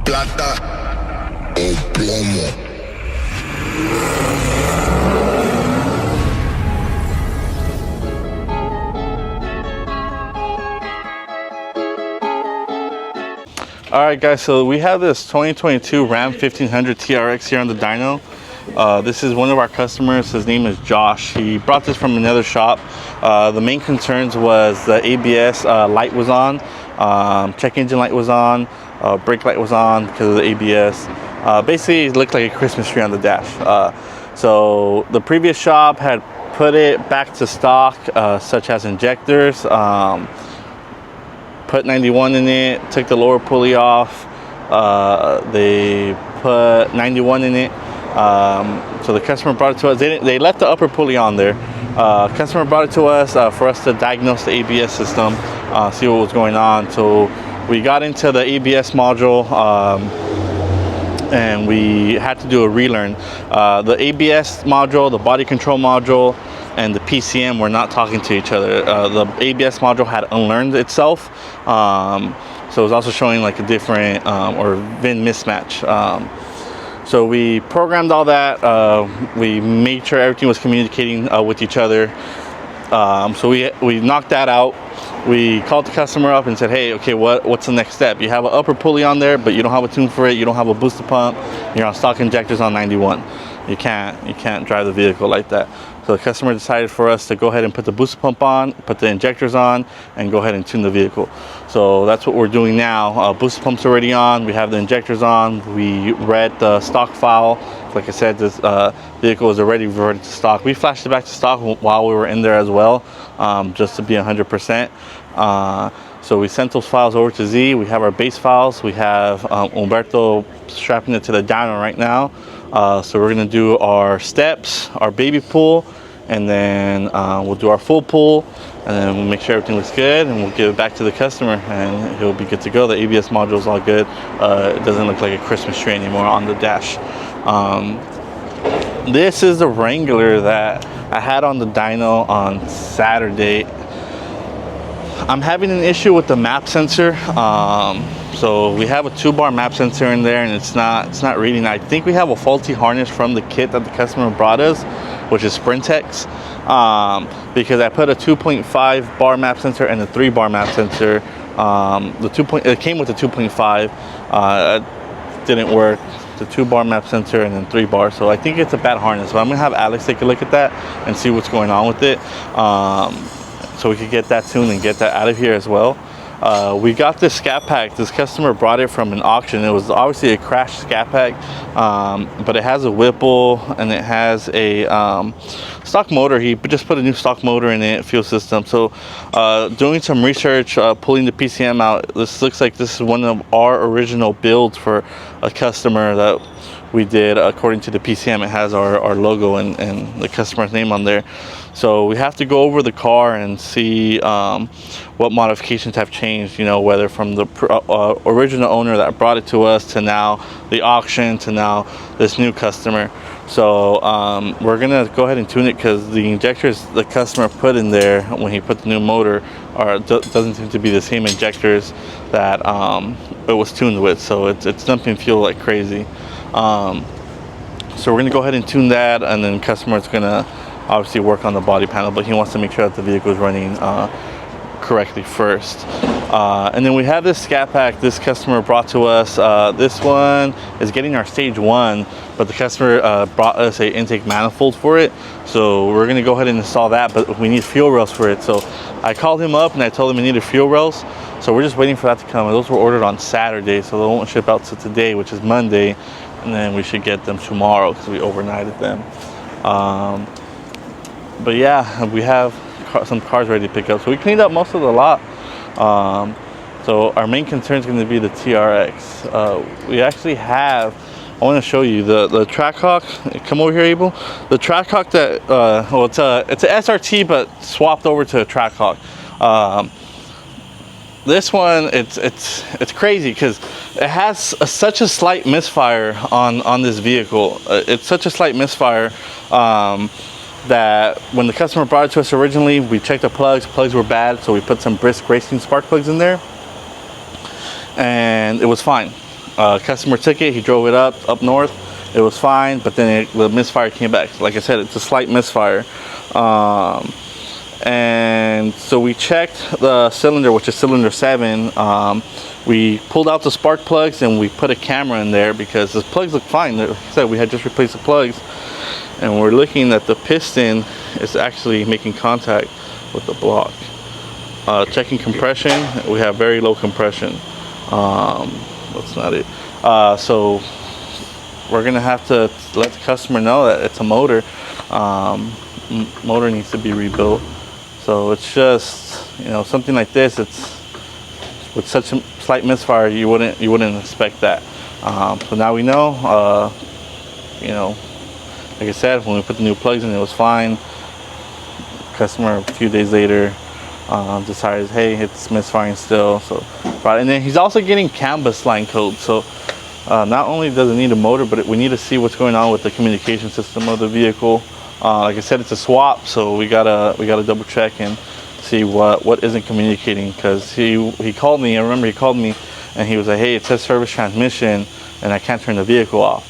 plata o plomo. Alright guys, so we have this 2022 Ram 1500 TRX here on the dyno. This is one of our customers. His name is Josh. He brought this from another shop. The main concerns was the ABS light was on, check engine light was on, brake light was on because of the ABS. Basically it looked like a Christmas tree on the dash. So the previous shop had put it back to stock, such as injectors, put 91 in it, took the lower pulley off, they put 91 in it. So the customer brought it to us. They left the upper pulley on there. Customer brought it to us for us to diagnose the ABS system, see what was going on. So we got into the ABS module and we had to do a relearn. The ABS module, the body control module, and the PCM were not talking to each other. The ABS module had unlearned itself, so it was also showing like a different or VIN mismatch. So we programmed all that. We made sure everything was communicating with each other. So we knocked that out. We called the customer up and said, hey, okay, what's the next step? You have an upper pulley on there, but you don't have a tune for it. You don't have a booster pump. You're on stock injectors on 91. You can't drive the vehicle like that. So the customer decided for us to go ahead and put the booster pump on, put the injectors on, and go ahead and tune the vehicle. So that's what we're doing now. Booster pump's already on. We have the injectors on. We read the stock file. Like I said, this vehicle is already reverted to stock. We flashed it back to stock while we were in there as well, just to be 100%. So we sent those files over to Z. We have our base files. We have Umberto strapping it to the dyno right now. So we're gonna do our steps, our baby pull, and then we'll do our full pull, and then we'll make sure everything looks good, and we'll give it back to the customer, and he'll be good to go. The ABS module is all good. It doesn't look like a Christmas tree anymore on the dash. This is the Wrangler that I had on the dyno on Saturday. I'm having an issue with the map sensor. So we have a 2-bar map sensor in there, and it's not reading. I think we have a faulty harness from the kit that the customer brought us, which is Sprintex, because I put a 2.5 bar map sensor and a 3-bar map sensor. It came with a 2.5. It didn't work. The 2-bar map sensor and then 3-bar. So I think it's a bad harness. So I'm gonna have Alex take a look at that and see what's going on with it, so we could get that tuned and get that out of here as well. We got this Scat Pack. This customer brought it from an auction. It was obviously a crashed Scat Pack, but it has a Whipple and it has a stock motor. He just put a new stock motor in it, fuel system. So doing some research, pulling the PCM out, this looks like this is one of our original builds for a customer that we did. According to the PCM, it has our logo and the customer's name on there. So we have to go over the car and see what modifications have changed, you know, whether from the original owner that brought it to us to now the auction to now this new customer. So we're gonna go ahead and tune it, because the injectors the customer put in there when he put the new motor doesn't seem to be the same injectors that it was tuned with. So it's dumping fuel like crazy. So we're gonna go ahead and tune that, and then customer's gonna obviously work on the body panel, but he wants to make sure that the vehicle is running correctly first. And then we have this Scat Pack this customer brought to us. This one is getting our stage 1, but the customer brought us a intake manifold for it. So we're gonna go ahead and install that, but we need fuel rails for it. So I called him up and I told him we needed fuel rails. So we're just waiting for that to come. Those were ordered on Saturday, so they won't ship out to today, which is Monday, and then we should get them tomorrow because we overnighted them. But yeah, we have some cars ready to pick up. So we cleaned up most of the lot. So our main concern is going to be the TRX. We actually have, I want to show you the Trackhawk. Come over here, Abel. The Trackhawk that, well, it's a SRT, but swapped over to a Trackhawk. This one, it's crazy because it has such a slight misfire on this vehicle. It's such a slight misfire that when the customer brought it to us originally, we checked the plugs were bad, so we put some Brisk racing spark plugs in there and it was fine. Customer took it, he drove it up north, it was fine, but then the misfire came back. Like I said, it's a slight misfire. And so we checked the cylinder, which is cylinder 7. We pulled out the spark plugs and we put a camera in there because the plugs look fine. Like I said, we had just replaced the plugs, and we're looking that the piston is actually making contact with the block. Checking compression, we have very low compression. That's not it. So we're gonna have to let the customer know that it's a motor. Motor needs to be rebuilt. So it's just, you know, something like this. It's with such a slight misfire, you wouldn't expect that. So now we know. You know, like I said, when we put the new plugs in, it was fine. Customer a few days later decided, hey, it's misfiring still. So, and then he's also getting CAN bus line code. So not only does it need a motor, but we need to see what's going on with the communication system of the vehicle. Like I said, it's a swap, so we gotta double check and see what isn't communicating. Because he called me. I remember he called me, and he was like, "Hey, it says service transmission, and I can't turn the vehicle off."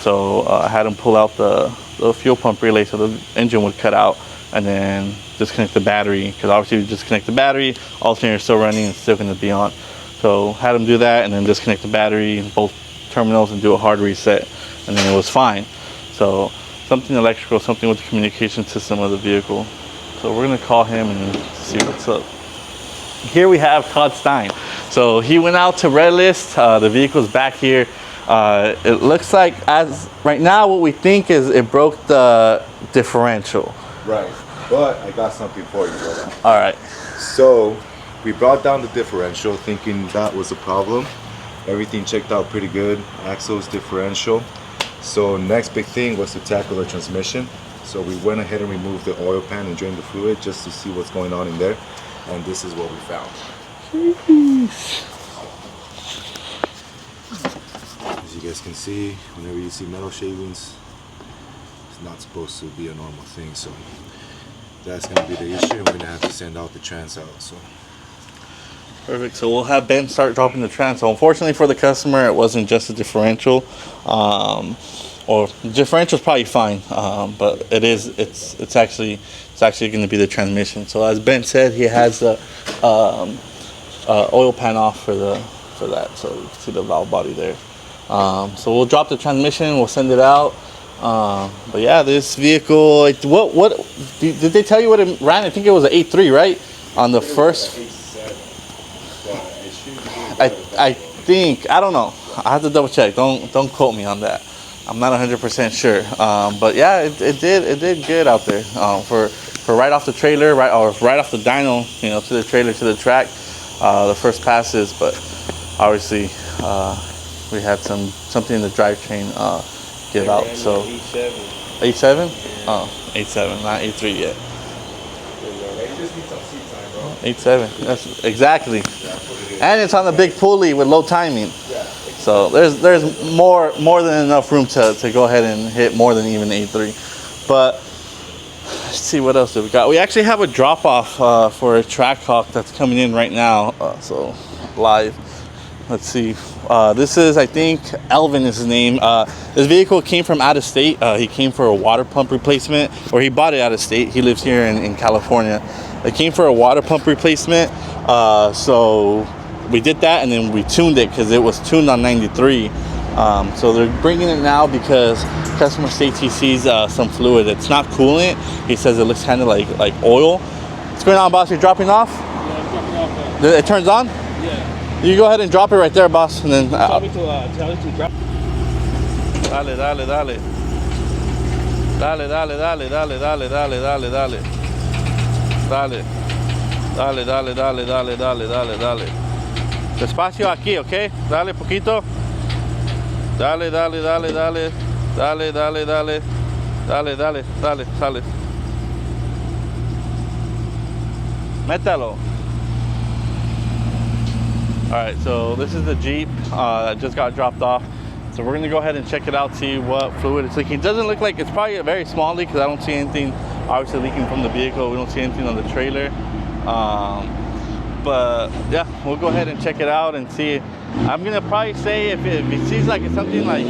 So I had him pull out the fuel pump relay so the engine would cut out, and then disconnect the battery. Because obviously, if you disconnect the battery, alternator is still running and it's still going to be on. So had him do that, and then disconnect the battery in both terminals and do a hard reset, and then it was fine. So something electrical, something with the communication system of the vehicle. So we're gonna call him and see what's up. Here we have Todd Stein. So he went out to red list. The vehicle's back here. It looks like, as right now, what we think is it broke the differential. Right, but I got something for you, brother. All right. So we brought down the differential thinking that was a problem. Everything checked out pretty good. Axles, differential. So next big thing was to tackle the transmission. So we went ahead and removed the oil pan and drained the fluid just to see what's going on in there. And this is what we found. As you guys can see, whenever you see metal shavings, it's not supposed to be a normal thing. So that's going to be the issue. We're going to have to send out the trans out. So Perfect. So we'll have Ben start dropping the trans. So unfortunately for the customer, it wasn't just a differential. Or the differential's probably fine, but it's actually going to be the transmission. So as Ben said, he has the oil pan off for that. So you can see the valve body there. So we'll drop the transmission. We'll send it out. But yeah, this vehicle. What did they tell you what it ran? I think it was an 8.3, right? On the first. I think, I don't know. I have to double check. Don't quote me on that. I'm not 100% sure. But yeah, it did good out there. For right off the trailer, right off the dyno, you know, to the trailer, to the track, the first passes. But obviously, we had something in the drivetrain give out. So 8.7? Oh, 8.7, not 8.3 yet. 8.7. That's exactly. And it's on the big pulley with low timing. So there's more than enough room to go ahead and hit more than even 8.3. But let's see, what else do we got? We actually have a drop off for a Trackhawk that's coming in right now. So live. Let's see. This is, I think, Elvin is his name. This vehicle came from out of state. He came for a water pump replacement, or he bought it out of state. He lives here in California. It came for a water pump replacement. So we did that, and then we tuned it because it was tuned on 93. So they're bringing it now because customer states he sees some fluid. It's not coolant. He says it looks kind of like oil. What's going on, boss? You're dropping off? Yeah, I'm dropping off. It turns on? Yeah. You go ahead and drop it right there, boss, and then. Tell me to drop. Dale, dale, dale. Dale, dale, dale, dale, dale, dale, dale, dale. Dale. Dale, dale, dale, dale, dale, dale, dale. Despacio aquí, ¿ok? Dale poquito. Dale, dale, dale, dale. Dale, dale, dale. Dale, dale, dale, dale. Métalo. Alright, so this is the Jeep that just got dropped off. So we're going to go ahead and check it out, see what fluid it's leaking. It doesn't look like, it's probably a very small leak because I don't see anything obviously leaking from the vehicle. We don't see anything on the trailer. But yeah, we'll go ahead and check it out and see. I'm gonna probably say if it seems like it's something like,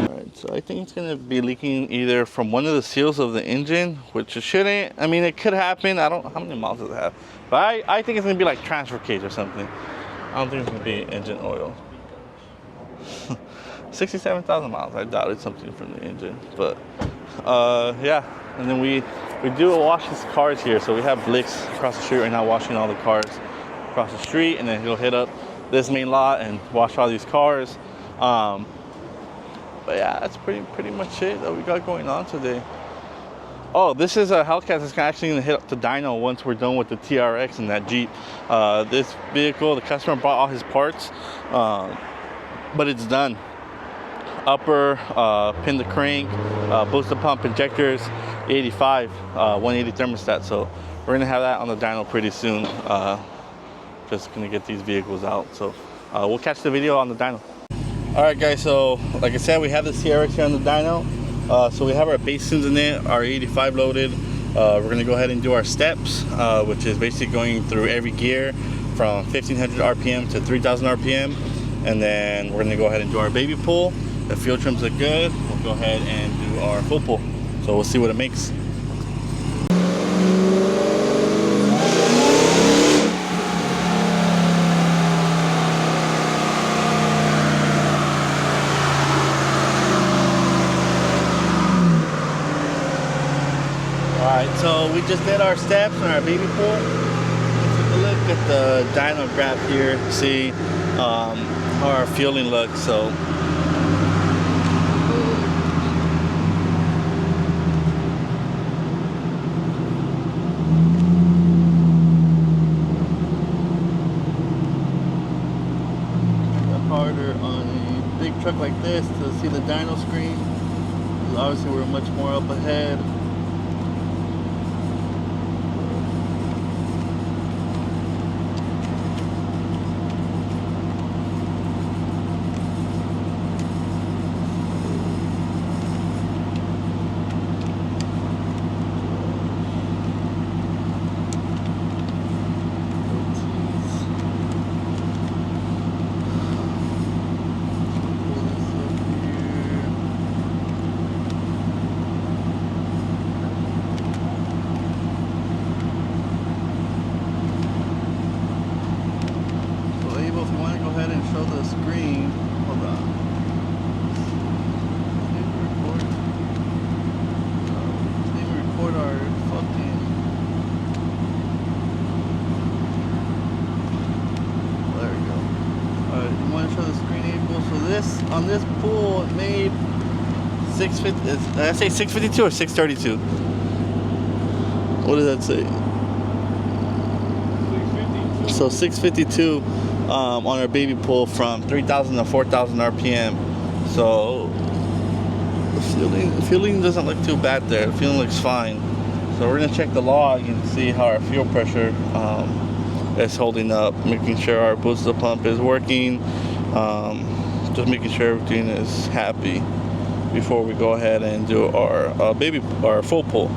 all right, so I think it's gonna be leaking either from one of the seals of the engine, which it shouldn't. I mean, it could happen. I don't, how many miles does it have? But I think it's gonna be like transfer case or something. I don't think it's gonna be engine oil. 67,000 miles. I doubt it's something from the engine, but yeah. And then we do wash his cars here, so we have Blix across the street right now washing all the cars across the street, and then he'll hit up this main lot and wash all these cars. But yeah, that's pretty much it that we got going on today. Oh, this is a Hellcat that's actually gonna hit up to Dyno once we're done with the TRX and that Jeep. This vehicle, the customer bought all his parts, but it's done. Upper, pin the crank, booster pump, injectors, 85, 180 thermostat. So we're gonna have that on the dyno pretty soon. Just gonna get these vehicles out. So we'll catch the video on the dyno. All right, guys. So like I said, we have the TRX here on the dyno. So we have our basins in it, our 85 loaded. We're gonna go ahead and do our steps, which is basically going through every gear from 1500 RPM to 3000 RPM. And then we're gonna go ahead and do our baby pull. The fuel trims look good. We'll go ahead and do our full pull. So we'll see what it makes. Alright, so we just did our steps and our baby pull. Let's take a look at the dyno graph here, see how our fueling looks. So harder on a big truck like this to see the dyno screen. Obviously we're much more up ahead. On this pool, it made 650. Did I say 652 or 632? What did that say? 650. So 652 on our baby pull from 3,000 to 4,000 RPM. So the fueling doesn't look too bad there. The fueling looks fine. So we're gonna check the log and see how our fuel pressure is holding up, making sure our booster pump is working. Just making sure everything is happy before we go ahead and do our full pull.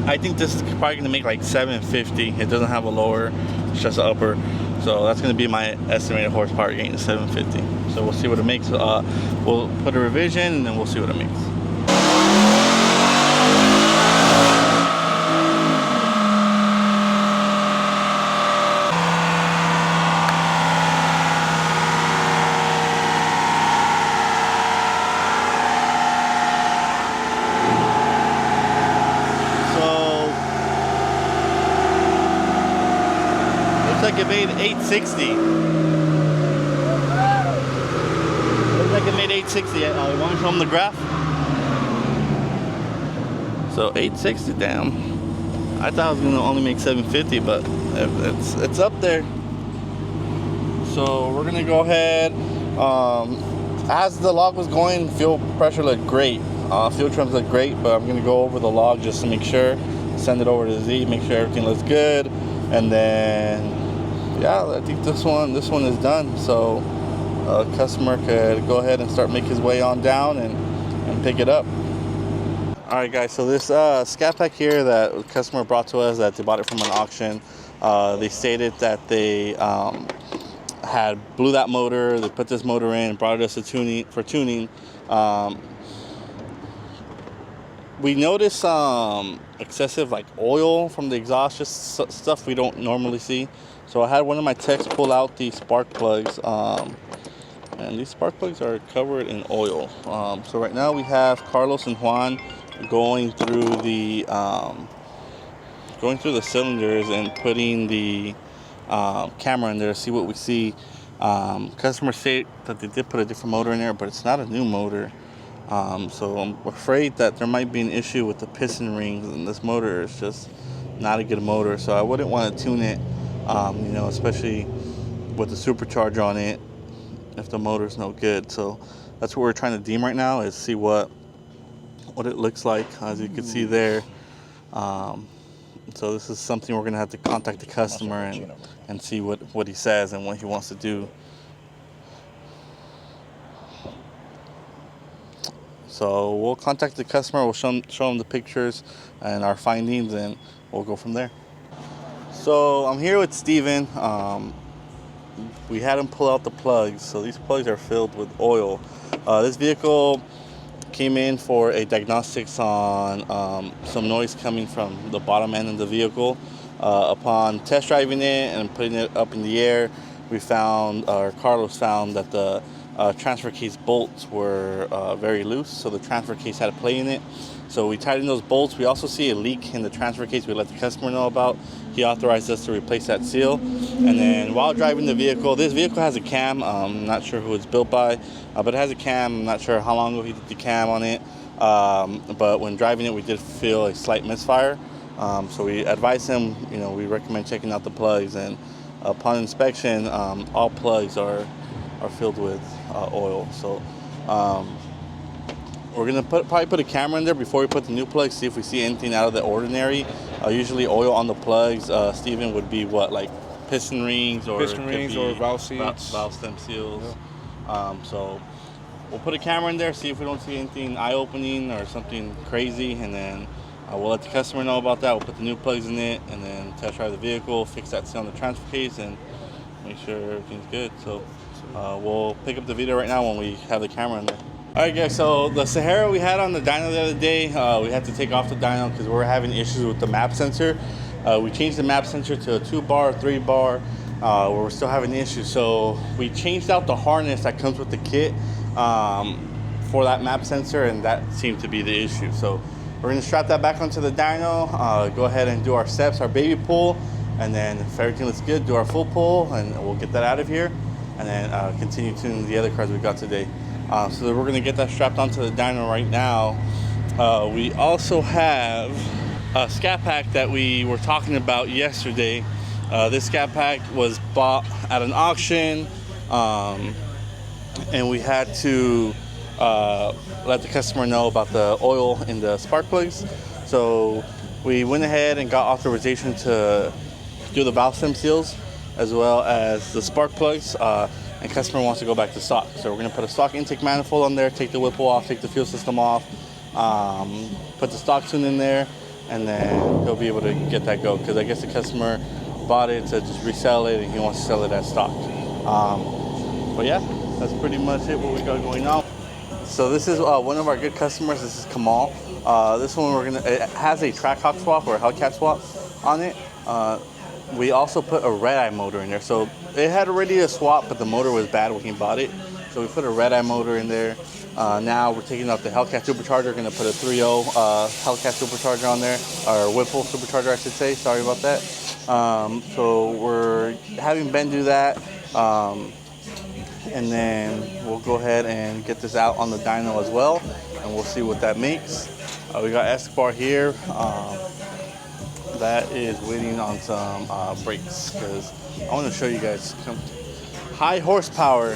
I think this is probably gonna make like 750. It doesn't have a lower, it's just an upper. So that's gonna be my estimated horsepower gain, 750. So we'll see what it makes. We'll put a revision and then we'll see what it makes. It made 860. Looks like it made 860. You want to show them the graph? So 860, damn. I thought I was gonna only make 750, but it's up there. So we're gonna go ahead. As the log was going, fuel pressure looked great. Fuel trims look great, but I'm gonna go over the log just to make sure. Send it over to Z, make sure everything looks good, and then. Yeah, I think this one is done. So customer could go ahead and start make his way on down and pick it up. All right, guys, so this Scat Pack here that the customer brought to us, that they bought it from an auction, they stated that they had blew that motor, they put this motor in, brought it us for tuning. We noticed excessive like oil from the exhaust, just stuff we don't normally see. So I had one of my techs pull out these spark plugs, and these spark plugs are covered in oil. So right now we have Carlos and Juan going through the cylinders and putting the camera in there to see what we see. Customers say that they did put a different motor in there, but it's not a new motor. So I'm afraid that there might be an issue with the piston rings, and this motor is just not a good motor. So I wouldn't want to tune it, especially with the supercharger on it, if the motor's no good. So that's what we're trying to deem right now, is see what it looks like, as you can see there. So this is something we're gonna have to contact the customer and see what he says and what he wants to do. So we'll contact the customer, we'll show them the pictures and our findings, and we'll go from there. So I'm here with Steven. We had him pull out the plugs. So these plugs are filled with oil. This vehicle came in for a diagnostics on some noise coming from the bottom end of the vehicle. Upon test driving it and putting it up in the air, Carlos found that the transfer case bolts were very loose, so the transfer case had a play in it. So we tightened those bolts. We also see a leak in the transfer case we let the customer know about. He authorized us to replace that seal. And then while driving the vehicle, this vehicle has a cam. I'm not sure who it's built by, but it has a cam. I'm not sure how long ago he did the cam on it. But when driving it, we did feel a slight misfire. So we advised him, we recommend checking out the plugs. And upon inspection, all plugs are filled with oil. So we're gonna probably put a camera in there before we put the new plugs, see if we see anything out of the ordinary. Usually oil on the plugs, Steven, would be what, like piston rings or valve seats, valve stem seals. Yeah. So we'll put a camera in there, see if we don't see anything eye-opening or something crazy, and then we'll let the customer know about that. We'll put the new plugs in it, and then test drive the vehicle, fix that seal on the transfer case, and make sure everything's good. So we'll pick up the video right now when we have the camera in there. All right, guys, so the Sahara we had on the dyno the other day, we had to take off the dyno because we were having issues with the map sensor. We changed the map sensor to a 2-bar, 3-bar, where we're still having issues. So we changed out the harness that comes with the kit for that map sensor, and that seemed to be the issue. So we're gonna strap that back onto the dyno, go ahead and do our steps, our baby pull, and then if everything looks good, do our full pull, and we'll get that out of here, and then continue tuning the other cars we got today. So we're gonna get that strapped onto the dyno right now. We also have a Scat Pack that we were talking about yesterday. This Scat Pack was bought at an auction, and we had to let the customer know about the oil in the spark plugs. So we went ahead and got authorization to do the valve stem seals as well as the spark plugs. And customer wants to go back to stock. So we're gonna put a stock intake manifold on there, take the Whipple off, take the fuel system off, put the stock tune in there, and then he'll be able to get that go. Because I guess the customer bought it to just resell it and he wants to sell it as stock. But yeah, that's pretty much it, what we got going on. So this is one of our good customers. This is Kamal. This one it has a Trackhawk swap or a Hellcat swap on it. We also put a red-eye motor in there. So it had already a swap, but the motor was bad when he bought it. So we put a red-eye motor in there. Now we're taking off the Hellcat supercharger. Gonna put a 3.0 Hellcat supercharger on there, or Whipple supercharger, I should say. Sorry about that. So we're having Ben do that. And then we'll go ahead and get this out on the dyno as well, and we'll see what that makes. We got Escobar here. That is waiting on some brakes, because I want to show you guys high horsepower.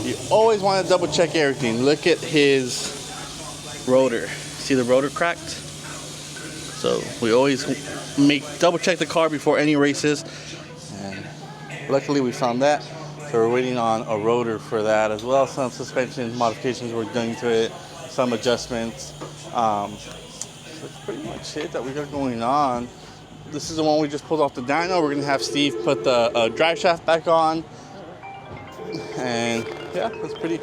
You always want to double check everything. Look at his rotor. See the rotor cracked? So we always double check the car before any races, and luckily we found that. So we're waiting on a rotor for that as well. Some suspension modifications we're doing to it, some adjustments. pretty much it that we got going on. This is the one we just pulled off the dyno. We're gonna have Steve put the drive shaft back on, and yeah, that's pretty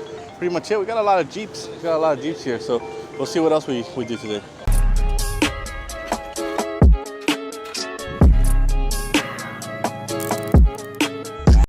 much it. We got a lot of Jeeps. We got a lot of Jeeps here, so we'll see what else we do today.